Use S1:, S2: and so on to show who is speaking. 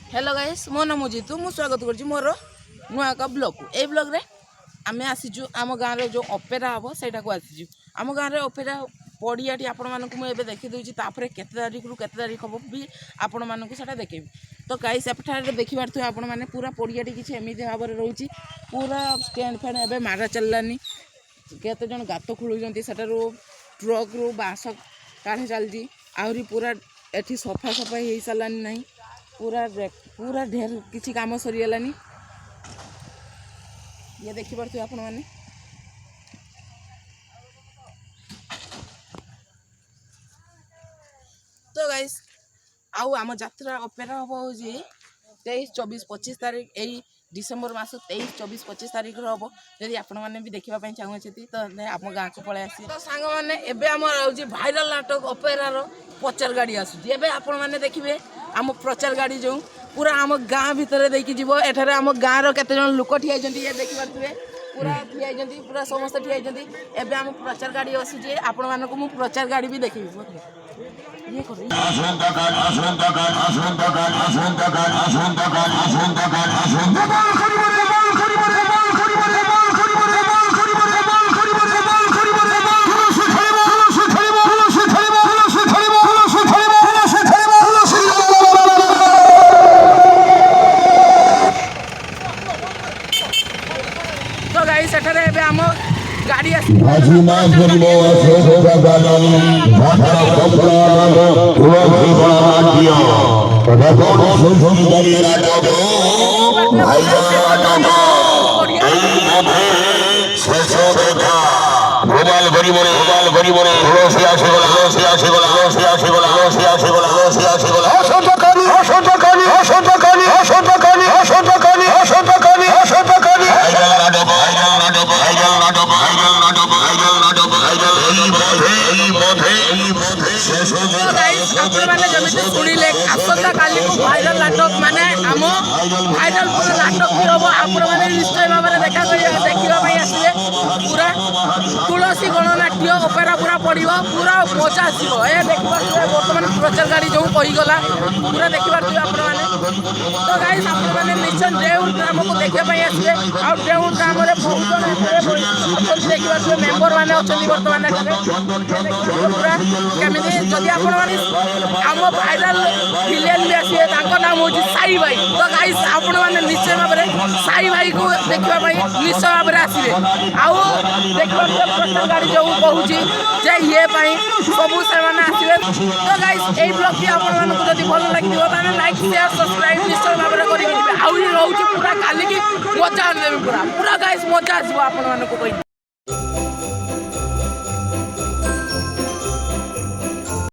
S1: Hello guys मो नाम जीतू मु स्वागत कर मोर नुआ एक ब्लॉग को ए ब्लॉग रे आम आसीचु आम गाँव में जो अपेरा हम सहीटा को आसीचु आम गाँव में अपेरा पड़ियाटी आपण मानक मुझे देखी दूसरी तापर केते तारीख रु केते तारीख हम भी आपण मानक सेटा देखेबी तो गाइस एपठारे देखि पारथु आपण माने पूरा पड़ियाटी किछि एमिति भाव में रहउची पूरा स्टैंड फैन एबे मारा चललानी केते जन गात खोलुचंती सेटारो ट्रक रु बांस काढ़े चलती आहरी पूरा एठी सफा सफाई हो सारानी नहीं पूरा पूरा ढेर किसी काम सरीगलानी ये देखी पार्थे आपण मैंने तो गाइस आउ आम यात्रा अपेरा हम हो 23, 24, 25 तारीख यही डिसेम्बर मास 23, 24, 25 तारीख हम जदि आपण मैंने भी देखापी चाहूँगी तो आम गाँव को पलि आस तो सांग मैंने एबे आम भाइराल नाटक अपेरार प्रचार गाड़ी आसूँ एबे आपण मैंने देखिए आम प्रचार गाड़ी जो पूरा आम गाँ भितर देखी जीव एठारे आम गाँव केते जन लोक ठिया ये देखी पारे पूरा ठिया पूरा समस्त ठिया एबे आम प्रचार गाड़ी आसूँ आपण मानक मु प्रचार गाड़ी भी देखी ये तो गाइस एठारे एबे हम गाड़ी आसी भाजीना करबो अशोक गानी भाषा कपड़ान तुलसी बाटियो तदकोन सुंदरी राजो भाई राजो शेषो देखा गोपाल गरीबरे तुलसी आशे गोला शुणिले आसंता काली को भाइराल नाटक माने आम भाइराल पूरा नाटक भी हम आपने निश्चय भाव में देखा आसिले पूरा तुलसी गणनाट्य अपेरा पूरा पड़ो पूरा मजा आसो ये देखिए बर्तमान प्रचार गाड़ी जो कहीगला पूरा देखिए आपने तो गाइस आपने निश्चय देउल ग्राम को देखापी आसिले आ देउल ग्राम में बहुत देखिए मेम्बर मैंने अच्छा बर्तमान पूरा केमी जदि आम भाइराल विलेन भी आसे नाम हूँ साई भाई तो गाइस आपण मैंने निश्चय भाव में साई भाई को देखापी निश्चय भाव में आसवे आउ देखिए प्रचार गाड़ी जो कहूँ जे ये सब से आसवे तो गाइस यही ब्लॉग भी आपको भल लगे लाइक शेयर सब्सक्राइब निश्चय भाव में करेंगे आउ रोचे पूरा काली की मजा देवी पूरा पूरा गाइस मजा आसो आपको कही।